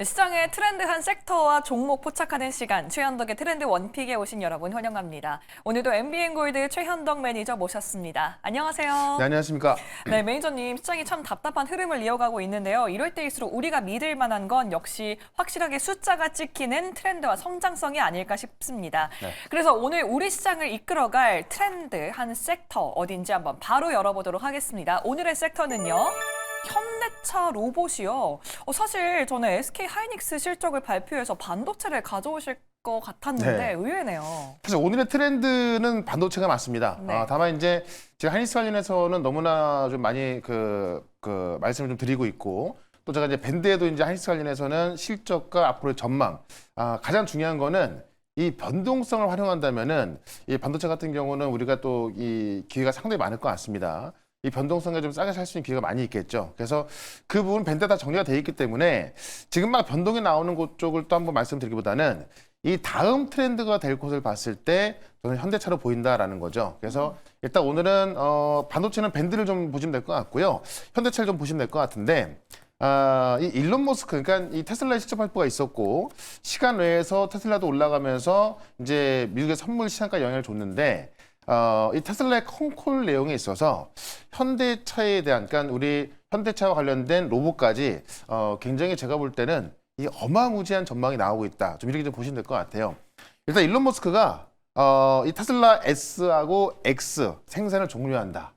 시장의 트렌드한 섹터와 종목 포착하는 시간, 최현덕의 트렌드 원픽에 오신 여러분 환영합니다. 오늘도 MBN골드 최현덕 매니저 모셨습니다. 안녕하세요. 네, 안녕하십니까. 네, 매니저님, 시장이 참 답답한 흐름을 이어가고 있는데요. 이럴 때일수록 우리가 믿을 만한 건 역시 확실하게 숫자가 찍히는 트렌드와 성장성이 아닐까 싶습니다. 네. 그래서 오늘 우리 시장을 이끌어갈 트렌드한 섹터 어딘지 한번 바로 열어보도록 하겠습니다. 오늘의 섹터는요. 현대차 로봇이요. 사실 저는 SK 하이닉스 실적을 발표해서 반도체를 가져오실 것 같았는데 네. 의외네요. 사실 오늘의 트렌드는 반도체가 맞습니다. 네. 다만 이제 제가 하이닉스 관련해서는 너무나 좀 많이 말씀을 좀 드리고 있고, 또 제가 이제 밴드에도 이제 하이닉스 관련해서는 실적과 앞으로의 전망, 가장 중요한 거는 이 변동성을 활용한다면은 이 반도체 같은 경우는 우리가 또 이 기회가 상당히 많을 것 같습니다. 이 변동성에 좀 싸게 살 수 있는 기회가 많이 있겠죠. 그래서 그 부분 밴드 다 정리가 돼 있기 때문에 지금 막 변동이 나오는 곳 쪽을 또 한번 말씀드리기보다는 이 다음 트렌드가 될 곳을 봤을 때 저는 현대차로 보인다라는 거죠. 그래서 일단 오늘은 반도체는 밴드를 좀 보시면 될 것 같고요. 현대차를 좀 보시면 될 것 같은데 이 일론 머스크, 그러니까 이 테슬라의 실적 발표가 있었고 시간 외에서 테슬라도 올라가면서 이제 미국의 선물 시장까지 영향을 줬는데 이 테슬라의 컨콜 내용에 있어서 현대차에 대한, 그러니까 우리 현대차와 관련된 로봇까지 굉장히 제가 볼 때는 이 어마무지한 전망이 나오고 있다. 좀 이렇게 좀 보시면 될 것 같아요. 일단 일론 머스크가 이 테슬라 S하고 X 생산을 종료한다.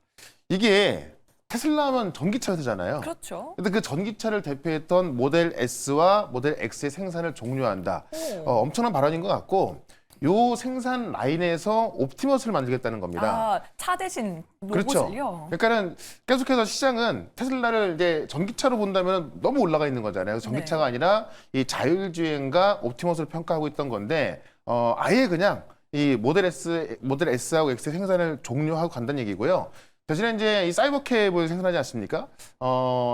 이게 테슬라 하면 전기차 회사잖아요. 그렇죠. 근데 그 전기차를 대표했던 모델 S와 모델 X의 생산을 종료한다. 엄청난 발언인 것 같고, 요 생산 라인에서 옵티머스를 만들겠다는 겁니다. 차 대신 그렇죠. 로봇을요? 그러니까는 계속해서 시장은 테슬라를 이제 전기차로 본다면 너무 올라가 있는 거잖아요. 전기차가 아니라 이 자율주행과 옵티머스를 평가하고 있던 건데, 아예 그냥 이 모델 S하고 X의 생산을 종료하고 간다는 얘기고요. 대신에 이제 이 사이버캡을 생산하지 않습니까?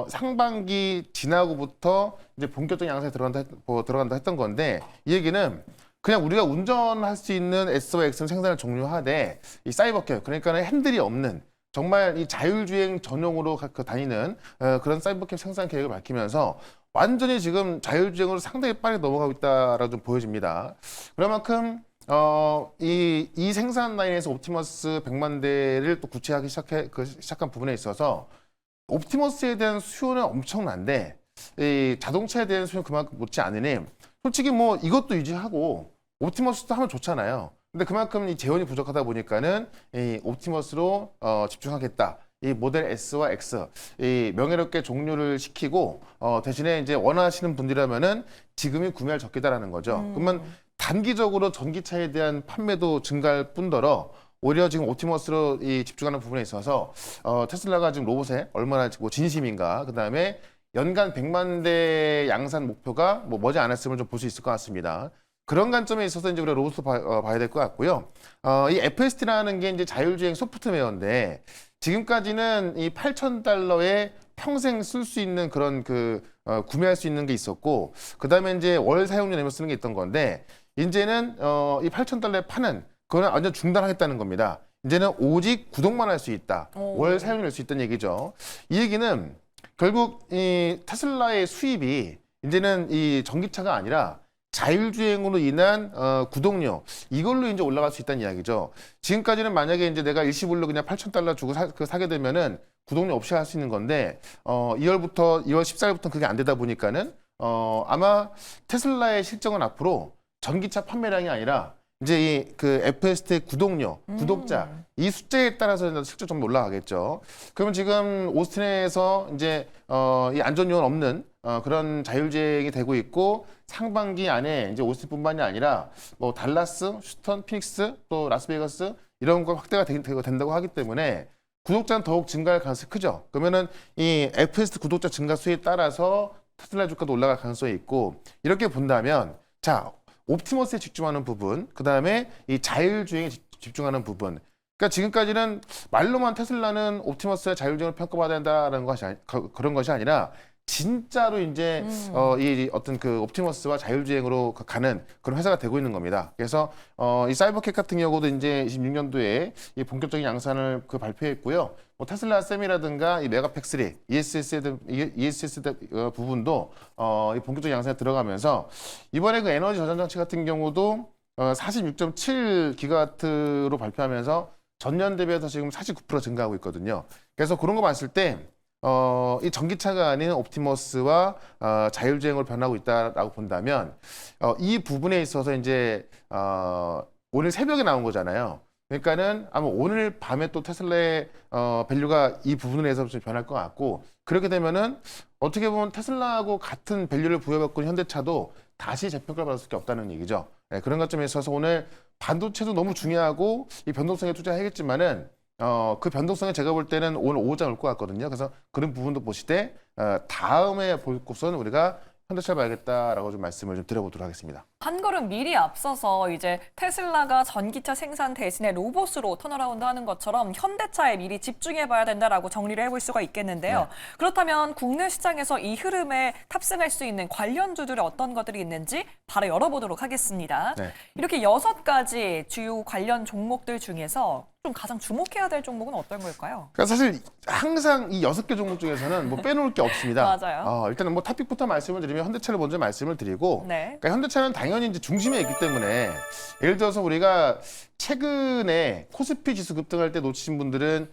상반기 지나고부터 이제 본격적인 양산에 들어간다 했던 건데, 이 얘기는 그냥 우리가 운전할 수 있는 S와 X는 생산을 종료하되 이 사이버캡, 그러니까는 핸들이 없는 정말 이 자율주행 전용으로 다니는 그런 사이버캡 생산 계획을 밝히면서 완전히 지금 자율주행으로 상당히 빠르게 넘어가고 있다라고 좀 보여집니다. 그만큼 이 생산 라인에서 옵티머스 100만 대를 또 구체하기 시작한 부분에 있어서 옵티머스에 대한 수요는 엄청난데 이 자동차에 대한 수요는 그만큼 못지 않으니 솔직히 뭐 이것도 유지하고 옵티머스도 하면 좋잖아요. 근데 그만큼 이 재원이 부족하다 보니까는 이 옵티머스로 집중하겠다. 이 모델 S와 X 이 명예롭게 종료를 시키고 대신에 이제 원하시는 분들이라면은 지금이 구매할 적기다라는 거죠. 그러면 단기적으로 전기차에 대한 판매도 증가할 뿐더러 오히려 지금 옵티머스로 이 집중하는 부분에 있어서 테슬라가 지금 로봇에 얼마나 뭐 진심인가, 그 다음에 연간 100만 대 양산 목표가 뭐 머지 않았음을 좀 볼 수 있을 것 같습니다. 그런 관점에 있어서 이제 우리가 로봇도 봐야 될 것 같고요. 이 FSD라는 게 이제 자율주행 소프트웨어인데 지금까지는 이 $8,000에 평생 쓸 수 있는 그런 구매할 수 있는 게 있었고, 그 다음에 이제 월 사용료 내면 쓰는 게 있던 건데, 이제는 이 $8,000에 파는 그거는 완전 중단하겠다는 겁니다. 이제는 오직 구독만 할 수 있다. 월 사용료 낼 수 있다는 얘기죠. 이 얘기는 결국 이 테슬라의 수입이 이제는 이 전기차가 아니라 자율주행으로 인한 구독료, 이걸로 이제 올라갈 수 있다는 이야기죠. 지금까지는 만약에 이제 내가 일시불로 그냥 $8,000 주고 사게 되면은 구독료 없이 할 수 있는 건데 2월 14일부터 그게 안 되다 보니까는 아마 테슬라의 실적은 앞으로 전기차 판매량이 아니라 이제 이 FST 구독료, 구독자 이 숫자에 따라서 실적 좀 올라가겠죠. 그러면 지금 오스틴에서 이제 이 안전 요원 없는 그런 자율주행이 되고 있고, 상반기 안에 이제 오스틴뿐만이 아니라 뭐 달라스, 휴스턴, 피닉스, 또 라스베이거스 이런 거 확대가 된다고 하기 때문에 구독자는 더욱 증가할 가능성이 크죠. 그러면은 이 FST 구독자 증가 수에 따라서 테슬라 주가도 올라갈 가능성이 있고, 이렇게 본다면 자, 옵티머스에 집중하는 부분, 그 다음에 이 자율주행에 집중하는 부분. 그러니까 지금까지는 말로만 테슬라는 옵티머스의 자율주행을 평가받아야 된다는 그런 것이 아니라 진짜로 이제 이 어떤 그 옵티머스와 자율주행으로 가는 그런 회사가 되고 있는 겁니다. 그래서 이 사이버캣 같은 경우도 이제 26년도에 이 본격적인 양산을 발표했고요. 뭐 테슬라 셈이라든가 이 메가팩3, ESS 부분도 이 본격적인 양산에 들어가면서 이번에 그 에너지 저장 장치 같은 경우도 46.7기가와트로 발표하면서 전년 대비해서 지금 49% 증가하고 있거든요. 그래서 그런 거 봤을 때 이 전기차가 아닌 옵티머스와 자율주행으로 변하고 있다라고 본다면 이 부분에 있어서 이제 오늘 새벽에 나온 거잖아요. 그러니까는 아마 오늘 밤에 또 테슬라의 밸류가 이 부분에 서 좀 변할 것 같고 그렇게 되면은 어떻게 보면 테슬라하고 같은 밸류를 부여받고 있는 현대차도 다시 재평가를 받을 수밖에 없다는 얘기죠. 네, 그런 것점에 있어서 오늘 반도체도 너무 중요하고 이 변동성에 투자해야겠지만은 그 변동성에 제가 볼 때는 오늘 오후장 올 것 같거든요. 그래서 그런 부분도 보시되 다음에 볼 곳은 우리가 현대차를 봐야겠다라고 좀 말씀을 좀 드려보도록 하겠습니다. 한 걸음 미리 앞서서 이제 테슬라가 전기차 생산 대신에 로봇으로 턴어라운드 하는 것처럼 현대차에 미리 집중해봐야 된다라고 정리를 해볼 수가 있겠는데요. 네. 그렇다면 국내 시장에서 이 흐름에 탑승할 수 있는 관련주들이 어떤 것들이 있는지 바로 열어보도록 하겠습니다. 네. 이렇게 6가지 주요 관련 종목들 중에서 좀 가장 주목해야 될 종목은 어떤 걸까요? 그러니까 사실 항상 이 6개 종목 중에서는 뭐 빼놓을 게 없습니다. 맞아요. 일단은 뭐 토픽부터 말씀을 드리면 현대차를 먼저 말씀을 드리고 네. 그러니까 현대차는 당연히 이제 중심에 있기 때문에 예를 들어서 우리가 최근에 코스피 지수 급등할 때 놓치신 분들은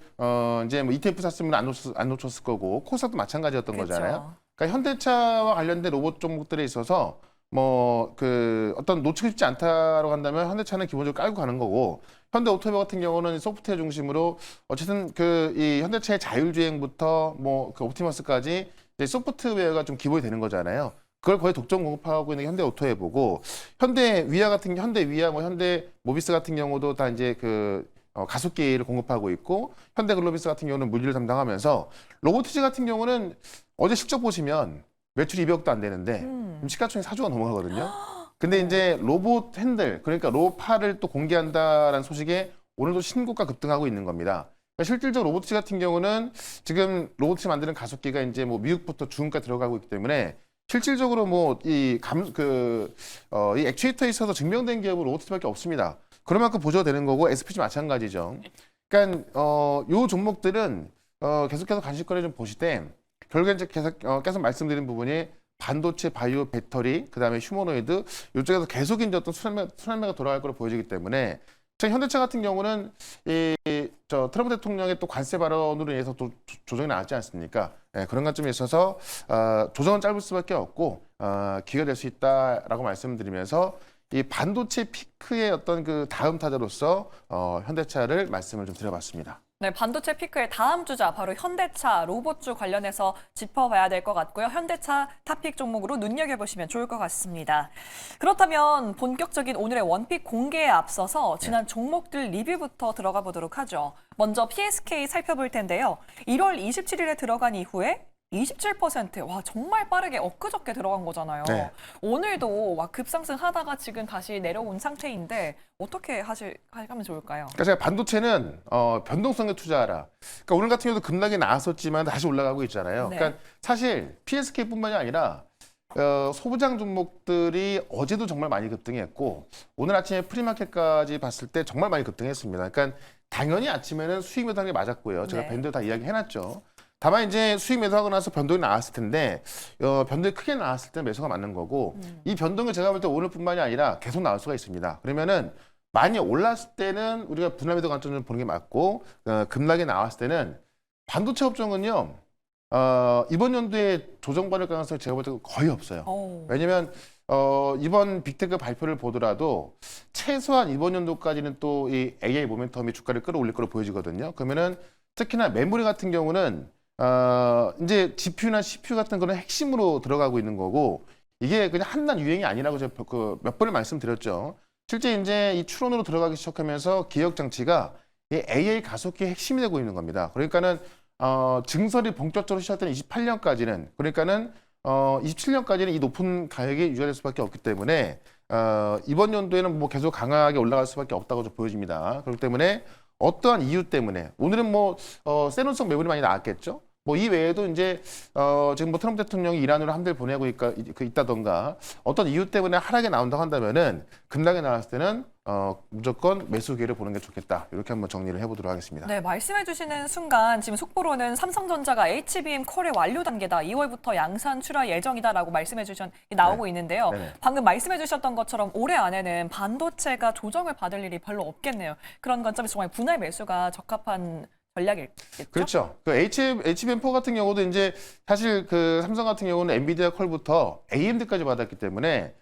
이제 뭐 ETF 샀으면 안 놓쳤을 거고 코스닥도 마찬가지였던 그렇죠. 거잖아요. 그러니까 현대차와 관련된 로봇 종목들에 있어서 뭐 그 어떤 놓치고 싶지 않다라고 한다면 현대차는 기본적으로 깔고 가는 거고 현대오토모티브 같은 경우는 소프트웨어 중심으로 어쨌든 그 이 현대차의 자율주행부터 뭐 그 옵티머스까지 이제 소프트웨어가 좀 기본이 되는 거잖아요. 그걸 거의 독점 공급하고 있는 게 현대오토모티브고 현대위아 뭐 현대모비스 같은 경우도 다 이제 그 가속기를 공급하고 있고 현대글로비스 같은 경우는 물류를 담당하면서 로보티지 같은 경우는 어제 실적 보시면 매출이 200억도 안 되는데 지금 시가총액 4조가 넘어가거든요. 근데 이제 로봇 핸들 그러니까 로파를 또 공개한다라는 소식에 오늘도 신고가 급등하고 있는 겁니다. 그러니까 실질적으로 로보티지 같은 경우는 지금 로봇이 만드는 가속기가 이제 뭐 미국부터 중국까지 들어가고 있기 때문에 실질적으로 뭐 이 액추에이터에 있어서 증명된 기업은 로보티지밖에 없습니다. 그런 만큼 보조가 되는 거고 SPG 마찬가지죠. 그러니까 요 종목들은 계속해서 관심거리 좀 보시되 결국에 이제 계속 말씀드린 부분이 반도체, 바이오, 배터리, 그다음에 휴머노이드 이쪽에서 계속 이제 어떤 순환매가 돌아갈 거로 보여지기 때문에 현대차 같은 경우는 트럼프 대통령의 또 관세 발언으로 인해서 또 조정이 나왔지 않습니까? 네, 그런 관점에 있어서 조정은 짧을 수밖에 없고 기회가 될 수 있다라고 말씀드리면서 이 반도체 피크의 어떤 그 다음 타자로서 현대차를 말씀을 좀 드려봤습니다. 네, 반도체 피크의 다음 주자 바로 현대차 로봇주 관련해서 짚어봐야 될 것 같고요. 현대차 탑픽 종목으로 눈여겨보시면 좋을 것 같습니다. 그렇다면 본격적인 오늘의 원픽 공개에 앞서서 지난 종목들 리뷰부터 들어가 보도록 하죠. 먼저 PSK 살펴볼 텐데요. 1월 27일에 들어간 이후에 27%, 와 정말 빠르게 엊그저께 들어간 거잖아요. 네. 오늘도 막 급상승하다가 지금 다시 내려온 상태인데 어떻게 하면 좋을까요? 그러니까 제가 반도체는 변동성에 투자하라. 그러니까 오늘 같은 경우도 급락이 나왔었지만 다시 올라가고 있잖아요. 네. 그러니까 사실 PSK뿐만이 아니라 소부장 종목들이 어제도 정말 많이 급등했고 오늘 아침에 프리마켓까지 봤을 때 정말 많이 급등했습니다. 그러니까 당연히 아침에는 수익 매도한 게 맞았고요. 제가 네. 밴드 다 이야기해놨죠. 다만 이제 수익 매도하고 나서 변동이 나왔을 텐데 변동이 크게 나왔을 때 매수가 맞는 거고 이 변동을 제가 볼 때 오늘뿐만이 아니라 계속 나올 수가 있습니다. 그러면은 많이 올랐을 때는 우리가 분할 매도 관점을 보는 게 맞고 급락이 나왔을 때는 반도체 업종은요 이번 연도에 조정 받을 가능성이 제가 볼 때 거의 없어요. 왜냐면 이번 빅테크 발표를 보더라도 최소한 이번 연도까지는 또 이 AI 모멘텀이 주가를 끌어올릴 거로 보여지거든요. 그러면은 특히나 메모리 같은 경우는 이제 GPU나 CPU 같은 거는 핵심으로 들어가고 있는 거고 이게 그냥 한낱 유행이 아니라고 제가 몇 번을 말씀드렸죠. 실제 이제 이 추론으로 들어가기 시작하면서 기억 장치가 이 AI 가속기의 핵심이 되고 있는 겁니다. 그러니까는 증설이 본격적으로 시작된 28년까지는 그러니까는 27년까지는 이 높은 가격이 유지될 수밖에 없기 때문에 이번 연도에는 뭐 계속 강하게 올라갈 수밖에 없다고 좀 보여집니다. 그렇기 때문에 어떠한 이유 때문에 오늘은 뭐 세론성 매물이 많이 나왔겠죠. 뭐 이 외에도 이제 지금 뭐 트럼프 대통령이 이란으로 함대를 보내고 있다던가 어떤 이유 때문에 하락에 나온다고 한다면은 급락에 나왔을 때는 무조건 매수 기회를 보는 게 좋겠다. 이렇게 한번 정리를 해보도록 하겠습니다. 네, 말씀해주시는 순간 지금 속보로는 삼성전자가 HBM 콜의 완료 단계다. 2월부터 양산 출하 예정이다라고 나오고 있는데요. 네네. 방금 말씀해주셨던 것처럼 올해 안에는 반도체가 조정을 받을 일이 별로 없겠네요. 그런 관점에서 정말 분할 매수가 적합한 전략이겠죠? 그렇죠. 그 HBM4 같은 경우도 이제 사실 그 삼성 같은 경우는 엔비디아 콜부터 AMD까지 받았기 때문에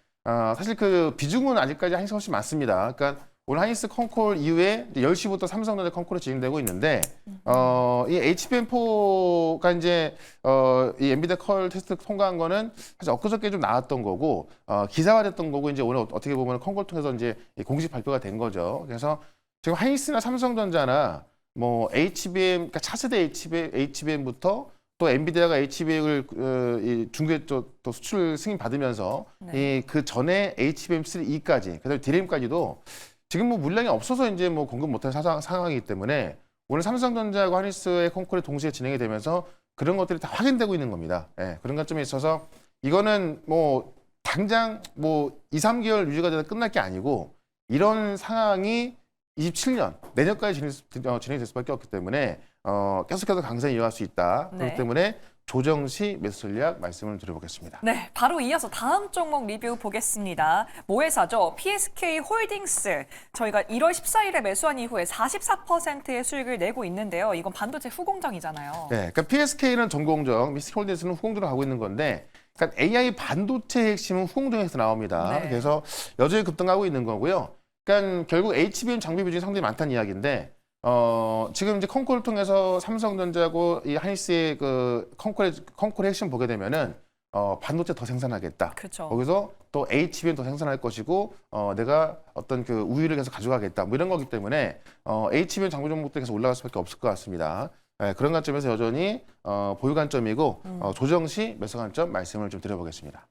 사실 그 비중은 아직까지 하이닉스가 훨씬 많습니다. 그러니까 오늘 하이닉스 컨콜 이후에 10시부터 삼성전자 컨콜이 진행되고 있는데 이 HBM4가 이제 이 엔비디아 콜 테스트 통과한 거는 사실 엊그저께 좀 나왔던 거고 기사화됐던 거고 이제 오늘 어떻게 보면 컨콜 통해서 이제 공식 발표가 된 거죠. 그래서 지금 하이닉스나 삼성전자나 뭐 HBM, 그러니까 차세대 HBM부터 또 엔비디아가 HBM을 중국에 또 수출 승인 받으면서 네. 그 전에 HBM3E까지, 그다음에 DRAM까지도 지금 뭐 물량이 없어서 이제 뭐 공급 못하는 상황이기 때문에 오늘 삼성전자와 하이닉스의 콘콜이 동시에 진행이 되면서 그런 것들이 다 확인되고 있는 겁니다. 예, 그런 관점에 있어서 이거는 뭐 당장 뭐 2, 3개월 유지가 되다 끝날 게 아니고 이런 상황이 27년 내년까지 진행될 수밖에 없기 때문에 계속해서 강세를 이어갈 수 있다. 네. 그렇기 때문에 조정 시 매수 전략 말씀을 드려보겠습니다. 네, 바로 이어서 다음 종목 리뷰 보겠습니다. 모회사죠. PSK 홀딩스. 저희가 1월 14일에 매수한 이후에 44%의 수익을 내고 있는데요. 이건 반도체 후공정이잖아요. 네, 그러니까 PSK는 전공정, PSK 홀딩스는 후공정을 하고 있는 건데, 그러니까 AI 반도체의 핵심은 후공정에서 나옵니다. 네. 그래서 여전히 급등하고 있는 거고요. 그러니까 결국 HBM 장비 비중이 상당히 많다는 이야기인데, 지금 이제 컨콜을 통해서 삼성전자하고 이 하이닉스의 그 컨콜의 핵심 보게 되면은 반도체 더 생산하겠다. 그렇죠. 거기서 또 HBM 더 생산할 것이고 내가 어떤 그 우위를 계속 가져가겠다. 뭐 이런 거기 때문에 HBM 장비 종목도 계속 올라갈 수밖에 없을 것 같습니다. 네, 그런 관점에서 여전히 보유 관점이고 조정 시 매수 관점 말씀을 좀 드려보겠습니다.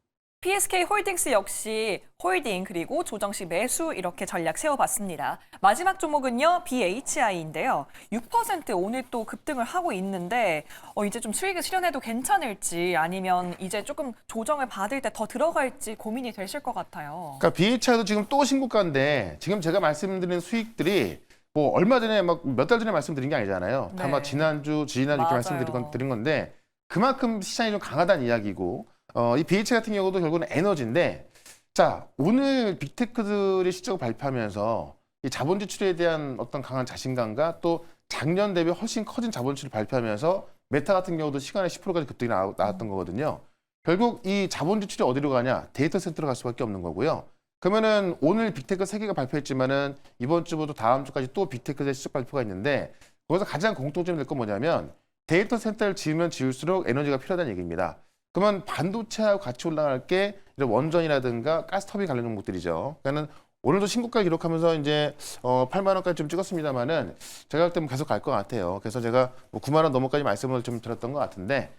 PSK 홀딩스 역시 홀딩 그리고 조정시 매수 이렇게 전략 세워봤습니다. 마지막 종목은요. BHI인데요. 6% 오늘 또 급등을 하고 있는데 이제 좀 수익을 실현해도 괜찮을지 아니면 이제 조금 조정을 받을 때 더 들어갈지 고민이 되실 것 같아요. 그러니까 BHI도 지금 또 신고가인데 지금 제가 말씀드린 수익들이 뭐 얼마 전에 막 몇 달 전에 말씀드린 게 아니잖아요. 다만 네. 지난주 이렇게 맞아요. 말씀드린 건데 그만큼 시장이 좀 강하다는 이야기고 이 BHI 같은 경우도 결국은 에너지인데 자 오늘 빅테크들이 실적을 발표하면서 이 자본 지출에 대한 어떤 강한 자신감과 또 작년 대비 훨씬 커진 자본 지출을 발표하면서 메타 같은 경우도 시간에 10%까지 급등이 나왔던 거거든요. 결국 이 자본 지출이 어디로 가냐? 데이터 센터로 갈 수밖에 없는 거고요. 그러면은 오늘 빅테크 3개가 발표했지만은 이번 주부터 다음 주까지 또 빅테크의 실적 발표가 있는데 거기서 가장 공통점이 될 건 뭐냐면 데이터 센터를 지으면 지을수록 에너지가 필요하다는 얘기입니다. 그러면 반도체하고 같이 올라갈 게 이런 원전이라든가 가스터빈 관련 종목들이죠. 그러니까는 오늘도 신고가 기록하면서 이제 8만 원까지 좀 찍었습니다만은 제가 볼 때는 계속 갈 것 같아요. 그래서 제가 뭐 9만 원 넘어까지 말씀을 좀 드렸던 것 같은데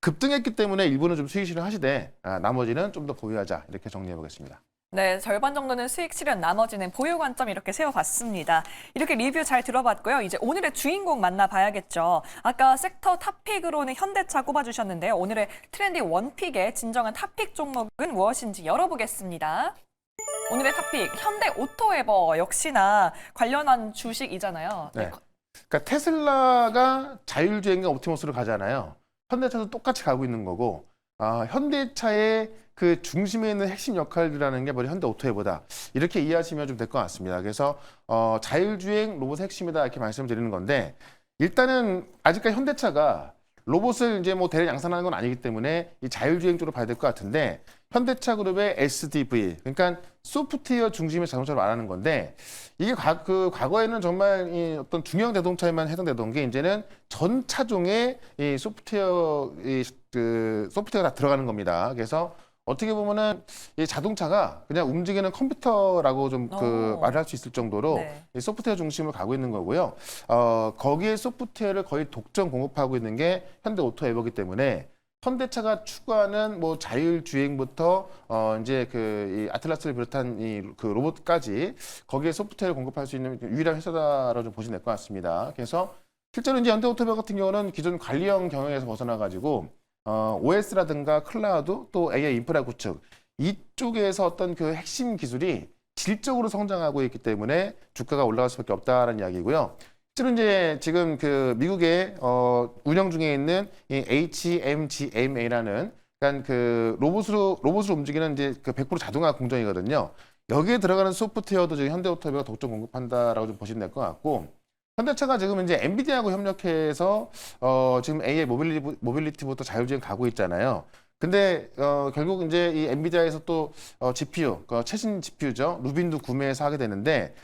급등했기 때문에 일부는 좀 수익 실현하시되 나머지는 좀 더 보유하자 이렇게 정리해 보겠습니다. 네, 절반 정도는 수익 실현, 나머지는 보유 관점 이렇게 세워봤습니다. 이렇게 리뷰 잘 들어봤고요. 이제 오늘의 주인공 만나봐야겠죠. 아까 섹터 탑픽으로는 현대차 꼽아주셨는데요. 오늘의 트렌디 원픽의 진정한 탑픽 종목은 무엇인지 열어보겠습니다. 오늘의 탑픽, 현대 오토에버 역시나 관련한 주식이잖아요. 네. 그러니까 테슬라가 자율주행과 옵티머스로 가잖아요. 현대차도 똑같이 가고 있는 거고 현대차의 그 중심에 있는 핵심 역할이라는 게 바로 현대 오토에버다. 이렇게 이해하시면 좀 될 것 같습니다. 그래서 자율주행 로봇의 핵심이다 이렇게 말씀드리는 건데 일단은 아직까지 현대차가 로봇을 이제 뭐 대량 양산하는 건 아니기 때문에 이 자율주행 쪽으로 봐야 될 것 같은데 현대차 그룹의 SDV 그러니까 소프트웨어 중심의 자동차를 말하는 건데 이게 과거에는 정말 이 어떤 중형 자동차에만 해당되던 게 이제는 전 차종에 이 소프트웨어가 다 들어가는 겁니다. 그래서 어떻게 보면은 이 자동차가 그냥 움직이는 컴퓨터라고 좀 말을 할 수 있을 정도로 네. 이 소프트웨어 중심으로 가고 있는 거고요. 거기에 소프트웨어를 거의 독점 공급하고 있는 게 현대 오토에버기 때문에 현대차가 추구하는 뭐 자율주행부터 이제 이 아틀라스를 비롯한 그 로봇까지 거기에 소프트웨어를 공급할 수 있는 유일한 회사다라고 좀 보시면 될 것 같습니다. 그래서 실제로 이제 현대오토바이 같은 경우는 기존 관리형 경영에서 벗어나가지고 OS라든가 클라우드 또 AI 인프라 구축 이쪽에서 어떤 그 핵심 기술이 질적으로 성장하고 있기 때문에 주가가 올라갈 수밖에 없다라는 이야기고요. 실제로 이제 지금 그 미국의 운영 중에 있는 이 HMGMA라는 그러니까 그 로봇으로 움직이는 이제 그 100% 자동화 공정이거든요. 여기에 들어가는 소프트웨어도 지금 현대오토바이가 독점 공급한다라고 좀 보시면 될 것 같고. 현대차가 지금 이제 엔비디아하고 협력해서 지금 AI 모빌리티부터 자율주행 가고 있잖아요. 근데 결국 이제 이 엔비디아에서 또 GPU, 최신 GPU죠. 루빈도 구매해서 하게 되는데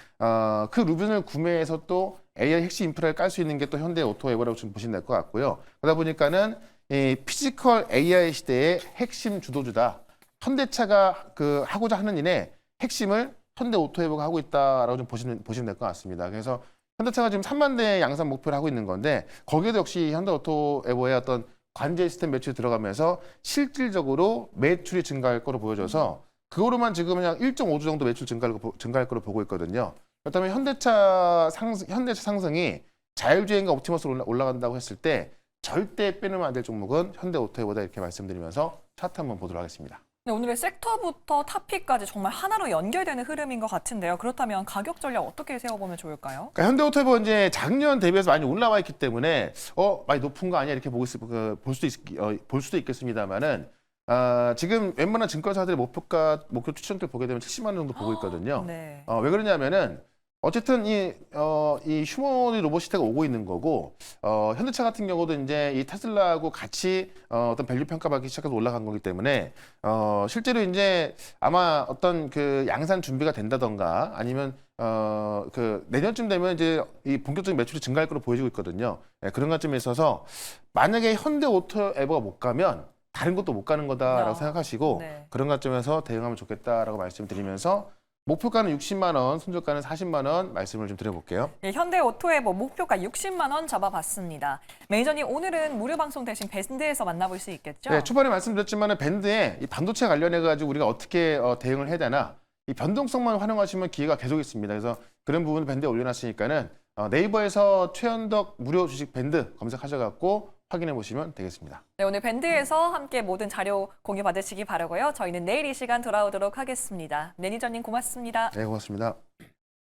그 루빈을 구매해서 또 AI 핵심 인프라를 깔 수 있는 게 또 현대 오토웨이라고 좀 보시면 될 것 같고요. 그러다 보니까는 이 피지컬 AI 시대의 핵심 주도주다. 현대차가 그 하고자 하는 일의 핵심을 현대 오토웨이가 하고 있다라고 좀 보시면 될 것 같습니다. 그래서 현대차가 지금 3만 대 양산 목표를 하고 있는 건데 거기에도 역시 현대오토에버의 어떤 관제 시스템 매출이 들어가면서 실질적으로 매출이 증가할 거로 보여져서 그거로만 지금 그냥 1.5조 정도 매출 증가할 거로 보고 있거든요. 그렇다면 현대차 상승이 자율주행과 옵티머스로 올라간다고 했을 때 절대 빼놓으면 안 될 종목은 현대오토에버다 이렇게 말씀드리면서 차트 한번 보도록 하겠습니다. 네, 오늘의 섹터부터 타픽까지 정말 하나로 연결되는 흐름인 것 같은데요. 그렇다면 가격 전략 어떻게 세워보면 좋을까요? 그러니까 현대오토에버 이제 작년 대비해서 많이 올라와 있기 때문에 많이 높은 거 아니야 이렇게 볼 수도 있겠습니다만은 지금 웬만한 증권사들의 목표 추천들 보게 되면 70만 원 정도 보고 있거든요. 네. 왜 그러냐면은 어쨌든 이 휴머노id 로봇 시대가 오고 있는 거고 현대차 같은 경우도 이제 이 테슬라하고 같이 어떤 밸류 평가받기 시작해서 올라간 거기 때문에 실제로 이제 아마 어떤 그 양산 준비가 된다던가 아니면 그 내년쯤 되면 이제 이 본격적인 매출이 증가할 거로 보여지고 있거든요. 네, 그런 관점에 있어서 만약에 현대오토에버가 못 가면 다른 것도 못 가는 거다라고 생각하시고 네. 그런 관점에서 대응하면 좋겠다라고 말씀드리면서 목표가는 60만 원, 손절가는 40만 원 말씀을 좀 드려볼게요. 네, 현대오토에버 목표가 60만 원 잡아봤습니다. 매니저님 오늘은 무료 방송 대신 밴드에서 만나볼 수 있겠죠? 네, 초반에 말씀드렸지만 밴드에 이 반도체 관련해 가지고 우리가 어떻게 대응을 해야 되나 이 변동성만 활용하시면 기회가 계속 있습니다. 그래서 그런 부분 밴드에 올려놨으니까는 네이버에서 최현덕 무료 주식 밴드 검색하셔갖고 확인해 보시면 되겠습니다. 네, 오늘 밴드에서 함께 모든 자료 공유 받으시기 바라고요. 저희는 내일 이 시간 돌아오도록 하겠습니다. 매니저님 고맙습니다. 네, 고맙습니다.